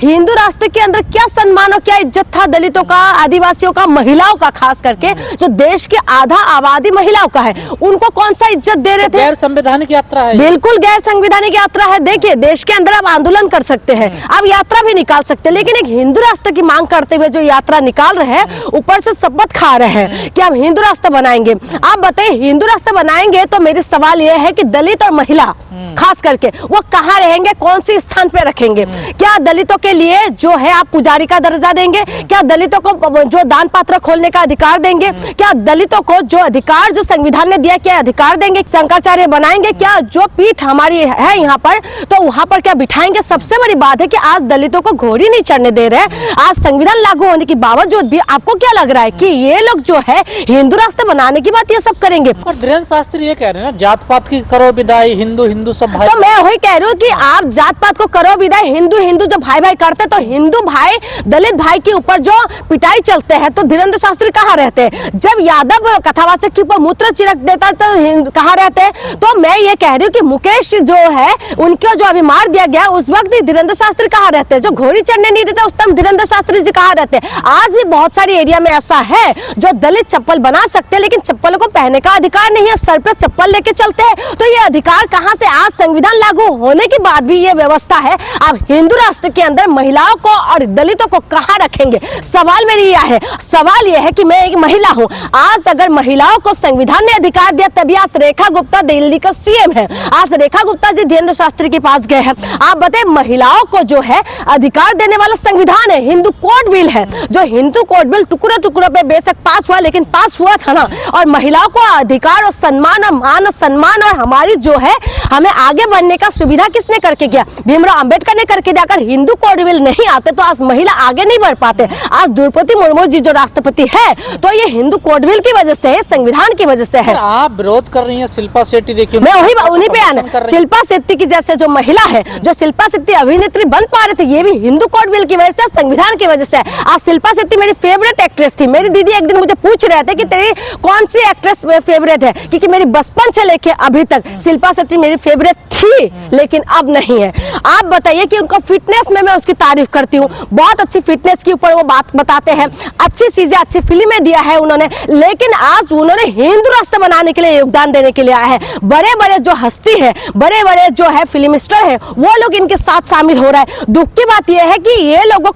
हिंदू राष्ट्र के अंदर क्या सम्मान और क्या इज्जत था दलितों का, आदिवासियों का, महिलाओं का, खास करके जो देश के आधा आबादी महिलाओं का है, उनको कौन सा इज्जत दे रहे थे? गैर संवैधानिक यात्रा है, बिल्कुल गैर संवैधानिक यात्रा है। देखिए, देश के अंदर आप आंदोलन कर सकते हैं, आप यात्रा भी निकाल सकते हैं, लेकिन एक हिंदू राष्ट्र की मांग करते हुए जो यात्रा निकाल रहे हैं, ऊपर से शपथ खा रहे हैं कि आप हिंदू राष्ट्र बनाएंगे। आप बताइए, हिंदू राष्ट्र बनाएंगे तो मेरे सवाल यह है कि दलित और महिला खास करके वो कहाँ रहेंगे, कौन सी स्थान पे रखेंगे? क्या दलितों के लिए जो है आप पुजारी का दर्जा देंगे? क्या दलितों को जो दान पात्र खोलने का अधिकार देंगे? क्या दलितों को जो अधिकार जो संविधान ने दिया, क्या अधिकार देंगे? शंकराचार्य बनाएंगे? क्या जो पीठ हमारी है यहाँ पर, तो वहां पर क्या बिठाएंगे? सबसे बड़ी बात है कि आज दलितों को घोड़ी नहीं चढ़ने दे रहे। आज संविधान लागू होने के बावजूद भी आपको क्या लग रहा है कि ये लोग जो है हिंदू राष्ट्र बनाने की बात ये सब करेंगे? और धीरेन्द्र शास्त्री ये कह रहे हैं ना, जात पात की करो विदाई, हिंदू हिंदू सब भाई। तो मैं वही कह रही हूँ कि आप जात पात को करो विदाई, हिंदू हिंदू जब भाई भाई करते तो हिंदू भाई दलित भाई के ऊपर जो पिटाई चलते हैं तो धीरेन्द्र शास्त्री कहाँ रहते हैं? जब यादव कथावाचक के ऊपर मूत्र चिरक देता तो कहाँ रहते हैं? तो मैं ये कह रही हूँ कि मुकेश जो है उनको जो अभी मार दिया गया, उस वक्त ही धीरेन्द्र शास्त्री कहाँ रहते हैं? जो घोड़ी चढ़ने नहीं देते उस टाइम धीरेन्द्र शास्त्री जी कहाँ रहते हैं? आज भी बहुत सारी एरिया में ऐसा है जो दलित चप्पल बना सकते हैं, लेकिन चप्पल को पहनने का अधिकार नहीं है, सर पे चप्पल लेके चलते हैं। तो ये अधिकार कहाँ से? आज संविधान लागू होने के बाद भी ये व्यवस्था है। आप हिंदू राष्ट्र के अंदर महिलाओं को और दलितों को कहाँ रखेंगे? सवाल मेरी यह है, सवाल यह है कि मैं एक महिला हूँ, आज अगर महिलाओं को संविधान ने अधिकार दिया, तभी आज रेखा गुप्ता दिल्ली का सीएम है। आज रेखा गुप्ता जी धीरेन्द्र शास्त्री के पास गए हैं। आप बताए, महिलाओं को जो है अधिकार देने वाला संविधान है, हिंदू कोड बिल है। जो हिंदू कोड बिल टुकड़ों टुकड़ों पे बेशक पास हुआ, लेकिन पास हुआ था ना। और महिलाओं को अधिकार और सम्मान और मान और सम्मान और हमारी जो है हमें आगे बढ़ने का सुविधा किसने करके गया? भीमराव अंबेडकर ने करके दिया। अगर हिंदू कोड बिल नहीं आते तो आज महिला आगे नहीं बढ़ पाते। आज द्रौपदी मुर्मू जी जो राष्ट्रपति है, तो ये हिंदू कोड बिल की वजह से है, संविधान की वजह से है। आप विरोध कर रही हैं शिल्पा शेट्टी, देखिए मैं वही उन्हीं पे आना, शिल्पा शेट्टी की जैसे जो महिला है, जो शिल्पा शेट्टी अभिनेत्री बन पा रहे थे, ये भी हिंदू कोड बिल की वजह से, संविधान की वजह से है। आज शिल्पा शेट्टी मेरी फेवरेट एक्ट्रेस थी। मेरी दीदी एक दिन मुझे पूछ रहे थे कि तेरी कौन सी एक्ट्रेस फेवरेट है, क्योंकि मेरी बचपन से लेके अभी तक शिल्पा शेट्टी मेरी फेवरेट थी, लेकिन अब नहीं है। आप बताइए कि उनका फिटनेस में मैं उसकी तारीफ करती हूँ, बहुत अच्छी फिटनेस के ऊपर वो बात बताते हैं, अच्छी चीजें, अच्छी फिल्में दिया है उन्होंने, लेकिन आज उन्होंने हिंदू राष्ट्र बनाने के लिए योगदान देने के लिए आए हैं। बड़े बड़े जो हस्ती है, बड़े बड़े जो है फिल्म स्टार है, वो लोग इनके साथ शामिल हो रहा है। दुख की बात यह है कि ये लोग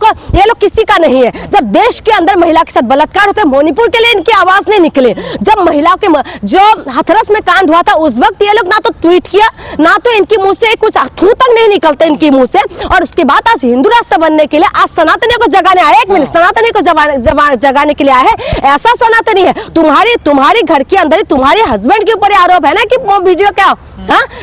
किसी का नहीं है। जब देश के अंदर महिला के साथ बलात्कार होता है, मणिपुर के लिए इनकी आवाज नहीं निकले। जब महिलाओं के जो हाथरस में कांड हुआ था, उस वक्त ये लोग ना तो ट्वीट किया, ना तो इनकी मुंह से कुछ थू तक नहीं निकलते इनकी मुंह से। और उसके बाद आज हिंदू राष्ट्र बनने के लिए आज सनातनी को जगाने आए, एक मिनट, सनातनी को जगाने के लिए आए हैं। ऐसा सनातनी है, तुम्हारी घर के अंदर तुम्हारे हस्बैंड के ऊपर आरोप है ना कि वो वीडियो क्या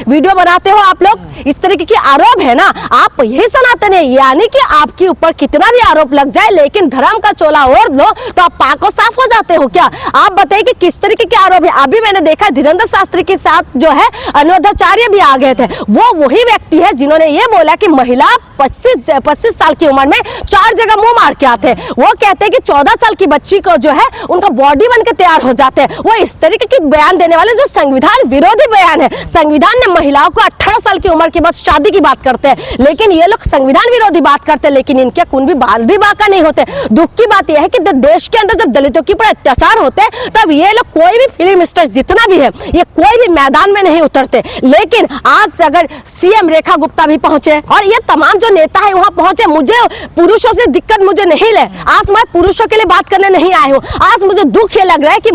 वीडियो बनाते हो आप लोग, इस तरीके की आरोप है ना, आप यही सनातन है। यानी कि आपके ऊपर कितना भी आरोप लग जाए, लेकिन धर्म का चोला ओढ़ लो तो आप पाक और साफ हो जाते हो क्या? आप बताइए कि किस तरीके के आरोप है। अभी मैंने देखा धीरेन्द्र शास्त्री के साथ जो है अनुराधाचार्य भी आ गए थे। वो वही व्यक्ति है जिन्होंने ये बोला कि महिला 25 साल की उम्र में 4 जगह मुंह मार के आते हैं। वो कहते हैं कि 14 साल की बच्ची को जो है उनका बॉडी बन के तैयार हो जाते हैं। वो इस तरीके के बयान देने वाले जो संविधान विरोधी बयान है। संविधान ने महिलाओं को 18 साल की उम्र के बाद शादी की बात करते हैं, लेकिन ये लोग संविधान विरोधी बात करते हैं, लेकिन इनके खून भी बाल भी बाका नहीं होते। दुख की बात यह है कि देश के अंदर जब दलितों के ऊपर अत्याचार होते हैं, तब ये लोग कोई भी फिल्म स्टार जितना भी है, ये कोई भी मैदान में नहीं उतरते। लेकिन आज अगर सीएम रेखा गुप्ता भी पहुंचे और ये तमाम जो नेता है वहां पहुंचे, मुझे पुरुषों से दिक्कत मुझे नहीं ले। आज मैं पुरुषों के लिए बात करने नहीं आई हूँ। आज मुझे दुख ये लग रहा है कि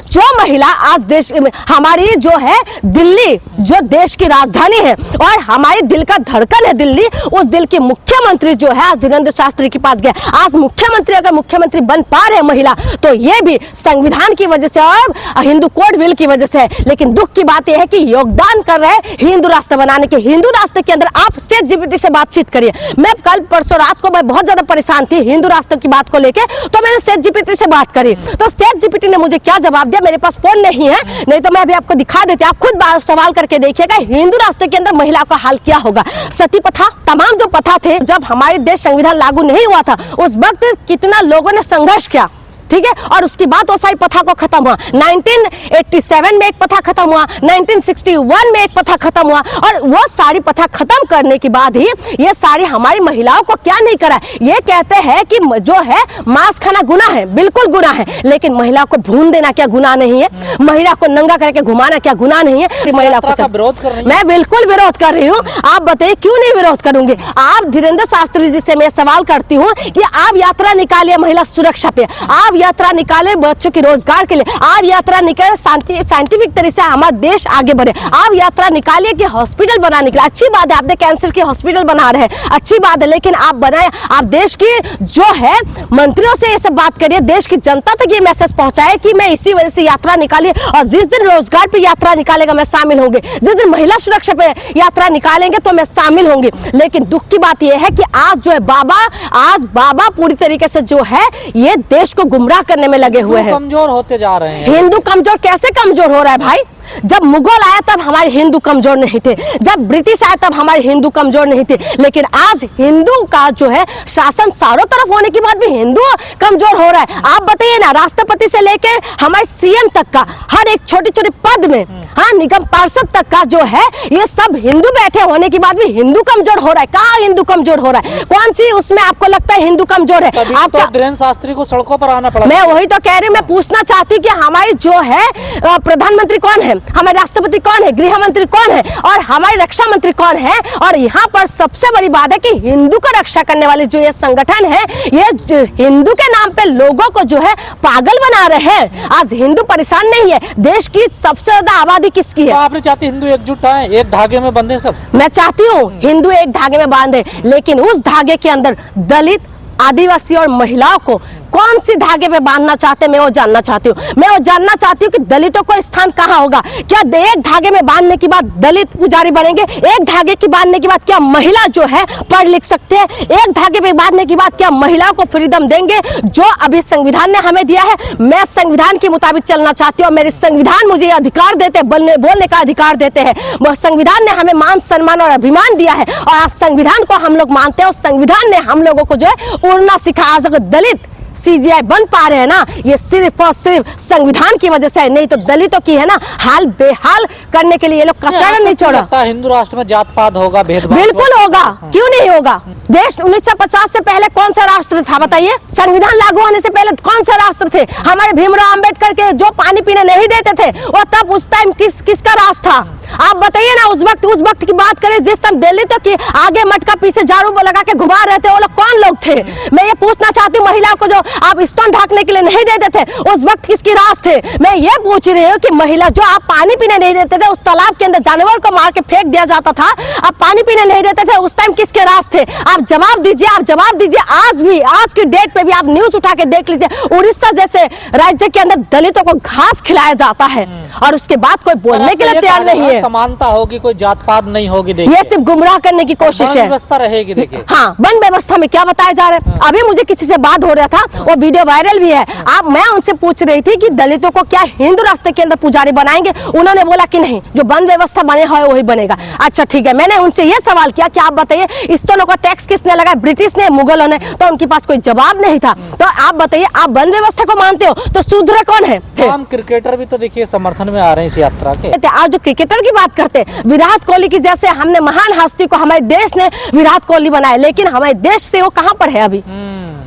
जो महिला आज देश हमारी जो है दिल्ली, जो देश की राजधानी है और हमारी दिल का धड़कन है दिल्ली, उस दिल की मुख्यमंत्री जो है आज धीरेन्द्र शास्त्री के पास गए। आज मुख्यमंत्री अगर मुख्यमंत्री बन पा रहे महिला, तो ये भी संविधान की वजह से और हिंदू कोड बिल की वजह से है। लेकिन दुख की बात यह है कि योगदान कर रहे हैं हिंदू राष्ट्र बनाने के। हिंदू राष्ट्र के अंदर आप ChatGPT से बातचीत करिए। मैं कल परसों रात को मैं बहुत ज्यादा परेशान थी हिंदू राष्ट्र की बात को लेकर, तो मैंने ChatGPT से बात करी, तो ChatGPT ने मुझे क्या जवाब दिया? मेरे पास फोन नहीं है, नहीं तो मैं अभी आपको दिखा देती। आप खुद सवाल करके देखिएगा हिंदू राष्ट्र के अंदर महिला का हाल क्या होगा। सती प्रथा, तमाम जो प्रथा थे, जब हमारे देश संविधान लागू नहीं हुआ था, उस वक्त कितना लोगों ने संघर्ष किया। ठीक है। और उसके बाद वो सारी प्रथा को खत्म हुआ। 1987 में एक प्रथा खत्म हुआ, 1961 में एक प्रथा खत्म हुआ, और वो सारी प्रथा खत्म करने के बाद ही ये सारी हमारी महिलाओं को क्या नहीं करा। ये कहते हैं कि जो है मांस खाना गुनाह है, बिल्कुल गुनाह है, लेकिन महिला को भून देना क्या गुनाह नहीं है? महिला को नंगा करके घुमाना क्या गुनाह नहीं है? महिला को विरोध कर रही है। मैं बिल्कुल विरोध कर रही हूँ। आप बताइए क्यों नहीं विरोध करूंगी? आप धीरेन्द्र शास्त्री जी से मैं सवाल करती हूँ कि आप यात्रा निकालिए महिला सुरक्षा पे, आप यात्रा निकाले बच्चों के रोजगार के लिए, आप यात्रा निकाले साइंटिफिक तरीके से हमारा देश आगे बढ़े, आप यात्रा निकालिए कि हॉस्पिटल बनाने के लिए। अच्छी बात है, आपने कैंसर की हॉस्पिटल बना रहे हैं, अच्छी बात है, लेकिन आप बनाए, आप देश की जो है मंत्रियों से ये सब बात करिए, देश की जनता तक ये मैसेज पहुंचाए कि मैं इसी वजह से यात्रा निकाली, और जिस दिन रोजगार पे यात्रा निकालेगा मैं शामिल होंगे, जिस दिन महिला सुरक्षा पे यात्रा निकालेंगे तो मैं शामिल होंगी। लेकिन दुख की बात यह है कि आज जो है बाबा पूरी तरीके से जो है ये देश को गुमराह करने में लगे हुए हैं। कमजोर होते जा रहे हैं। हिंदू कमजोर कैसे कमजोर हो रहा है भाई? जब मुगल आया तब हमारे हिंदू कमजोर नहीं थे, जब ब्रिटिश आया तब हमारे हिंदू कमजोर नहीं थे, लेकिन आज हिंदू का जो है शासन चारों तरफ होने के बाद भी हिंदू कमजोर हो रहा है। आप बताइए ना, राष्ट्रपति से लेके हमारे सीएम तक का हर एक छोटे छोटे पद में, हाँ, निगम पार्षद तक का जो है ये सब हिंदू बैठे होने के बाद भी हिंदू कमजोर हो रहा है। कहाँ हिंदू कमजोर हो रहा है? कौन सी उसमें आपको लगता है हिंदू कमजोर है? आपका धीरेन्द्र शास्त्री को सड़कों पर आना पड़ा। मैं वही तो कह रही हूँ, मैं पूछना चाहती हूँ कि हमारी जो है प्रधानमंत्री कौन है, हमारे राष्ट्रपति कौन है, गृह मंत्री कौन है, और हमारे रक्षा मंत्री कौन है? और यहाँ पर सबसे बड़ी बात है कि हिंदू का रक्षा करने वाले जो ये संगठन है, ये हिंदू के नाम पे लोगों को जो है पागल बना रहे हैं। आज हिंदू परेशान नहीं है, देश की सबसे ज्यादा आबादी किसकी है? तो आपने चाहती हिंदू एकजुट आए, एक धागे में बंधे सब? मैं चाहती हूँ हिंदू एक धागे में बांधे, लेकिन उस धागे के अंदर दलित, आदिवासी और महिलाओं को कौन सी धागे पे बांधना चाहते हैं, मैं वो जानना चाहती हूँ। मैं वो जानना चाहती हूँ कि दलितों को स्थान कहाँ होगा? क्या एक धागे में बांधने के बाद दलित पुजारी बनेंगे? एक धागे की बांधने के बाद क्या महिला जो है पढ़ लिख सकते हैं? एक धागे पे बांधने के बाद क्या महिलाओं को फ्रीडम देंगे जो अभी संविधान ने हमें दिया है? मैं संविधान के मुताबिक चलना चाहती हूँ। मेरे संविधान मुझे अधिकार देते हैं, बोलने का अधिकार देते हैं। संविधान ने हमें मान सम्मान और अभिमान दिया है, और आज संविधान को हम लोग मानते हैं, और संविधान ने हम लोगों को जो है उड़ना सिखाया। अगर दलित सीजीआई बन पा रहे हैं ना, ये सिर्फ और सिर्फ संविधान की वजह से है, नहीं तो दलितों की है ना हाल बेहाल करने के लिए ये लोग कचरा नहीं छोड़ा। हिंदू राष्ट्र में जात पात होगा, भेदभाव बिल्कुल होगा, क्यों नहीं होगा? देश 1950 से पहले कौन सा राष्ट्र था बताइए? संविधान लागू होने से पहले कौन सा राष्ट्र थे? हमारे भीमराव अंबेडकर के जो पानी पीने नहीं देते थे, वो तब उस टाइम किसका राज था? आप बताइए ना, उस वक्त की बात करें जिस टाइम दलितों की आगे मटका पीछे झाड़ू लगा के घुमा रहे थे, वो लोग कौन लोग थे? मैं ये पूछना चाहती हूँ, महिलाओं को जो आप स्तन ढकने के लिए नहीं देते थे, उस वक्त किसकी राज थे? मैं ये पूछ रही हूँ कि महिला जो आप पानी पीने नहीं देते थे, उस तालाब के अंदर जानवर को मार के फेंक दिया जाता था, आप पानी पीने नहीं देते थे, उस टाइम किसके राज थे? आप जवाब दीजिए, आप जवाब दीजिए। आज भी, आज की डेट पे भी आप न्यूज उठा के देख लीजिए, उड़ीसा जैसे राज्य के अंदर दलितों को घास खिलाया जाता है, और उसके बाद कोई बोलने के लिए तैयार नहीं है। समानता होगी, कोई जात पात नहीं होगी। ये सिर्फ गुमराह करने की कोशिश है। व्यवस्था रहेगी। देखिए, हाँ, वन व्यवस्था में क्या बताया जा रहा है? अभी मुझे किसी से बात हो रहा था, वो वीडियो वायरल भी है। आप, मैं उनसे पूछ रही थी कि दलितों को क्या हिंदू रास्ते के अंदर पुजारी बनाएंगे? उन्होंने बोला कि नहीं, जो वन व्यवस्था बने है वही बनेगा। अच्छा ठीक है, मैंने उनसे ये सवाल किया कि आप बताइए स्तनों का टैक्स किसने लगाया? ब्रिटिश ने, मुगलों ने? तो उनके पास कोई जवाब नहीं था। तो आप बताइए, आप वन व्यवस्था को मानते हो तो शूद्र कौन है? हम क्रिकेटर भी तो देखिए समर्थन में आ रहे हैं इस यात्रा के। आज जो क्रिकेटर की बात करते हैं, विराट कोहली की जैसे हमने महान हस्ती को हमारे देश ने विराट कोहली बनाया, लेकिन हमारे देश से वो कहां पर है? अभी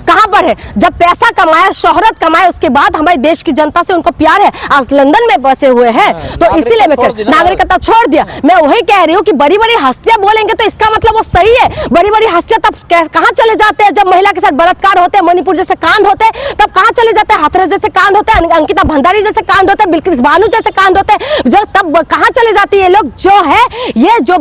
कहां पर है? जब पैसा कमाया, शोहरत कमाया, उसके बाद हमारे देश की जनता से उनको प्यार है। आज लंदन में बचे हुए हैं, तो इसीलिए मैं नागरिकता छोड़ दिया। मैं वही कह रही हूँ कि बड़ी बड़ी हस्तियां बोलेंगे तो इसका मतलब वो सही है। बड़ी बड़ी हस्तियां तब कहां चले जाते हैं? जब महिला के साथ बलात्कार होते हैं, मणिपुर जैसे कांड होते हैं, तब कहां चले जाते हैं? हाथरस जैसे कांड होते हैं, अंकिता भंडारी जैसे कांड होते हैं, बिल्किस बानो जैसे कांड होते हैं, जो तब कहां चले जाती है? ये लोग जो है, ये जो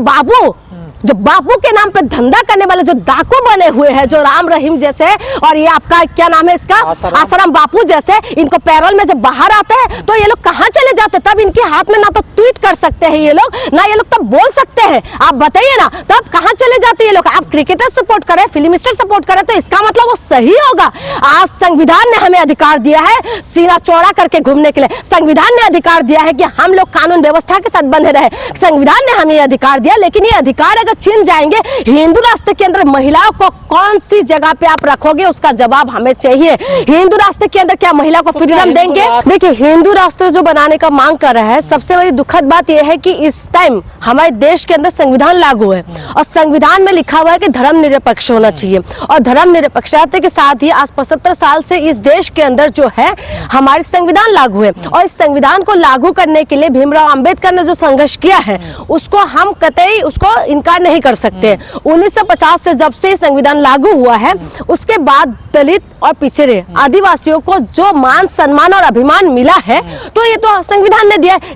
बाबू के नाम पे धंधा करने वाले जो डाकू बने हुए हैं, जो राम रहीम जैसे, और ये आपका क्या नाम है इसका, आसाराम बापू जैसे, इनको पैरोल में जब बाहर आते हैं तो ये लोग कहां चले जाते हैं? तब इनके हाथ में ना तो ट्वीट कर सकते हैं ये लोग, ना ये लोग तब बोल सकते हैं। आप बताइए ना, तब कहां चले जाते हैं ये लोग? आप क्रिकेटर सपोर्ट करें, फिल्म स्टार सपोर्ट करें, तो इसका मतलब वो सही होगा। आज संविधान ने हमें अधिकार दिया है सीना चौड़ा करके घूमने के लिए। संविधान ने अधिकार दिया है कि हम लोग कानून व्यवस्था के साथ बंधे रहे। संविधान ने हमें अधिकार दिया, लेकिन ये अधिकार अगर अंदर चीन जाएंगे, हिंदू राष्ट्र के अंदर महिलाओं को कौन सी जगह पे आप रखोगे, उसका जवाब हमें चाहिए। हिंदू राष्ट्र के अंदर क्या महिला को फ्रीडम देंगे? देखिए, हिंदू राष्ट्र जो बनाने का मांग कर रहा है, सबसे बड़ी दुखद बात यह है कि इस टाइम हमारे देश के अंदर संविधान लागू है और संविधान में लिखा हुआ है कि धर्मनिरपेक्ष होना चाहिए, और धर्मनिरपेक्षता के साथ ही आज 75 साल से इस देश के अंदर जो है हमारी संविधान लागू है, और इस संविधान को लागू करने के लिए भीमराव अंबेडकर ने जो संघर्ष किया है उसको हम कतई उसको इनकार नहीं कर सकते। 1950 से जब से संविधान लागू हुआ है, उसके बाद दलित और पिछड़े आदिवासियों को जो मान सम्मान और अभिमान मिला है, तो ये तो संविधान ने दिया है।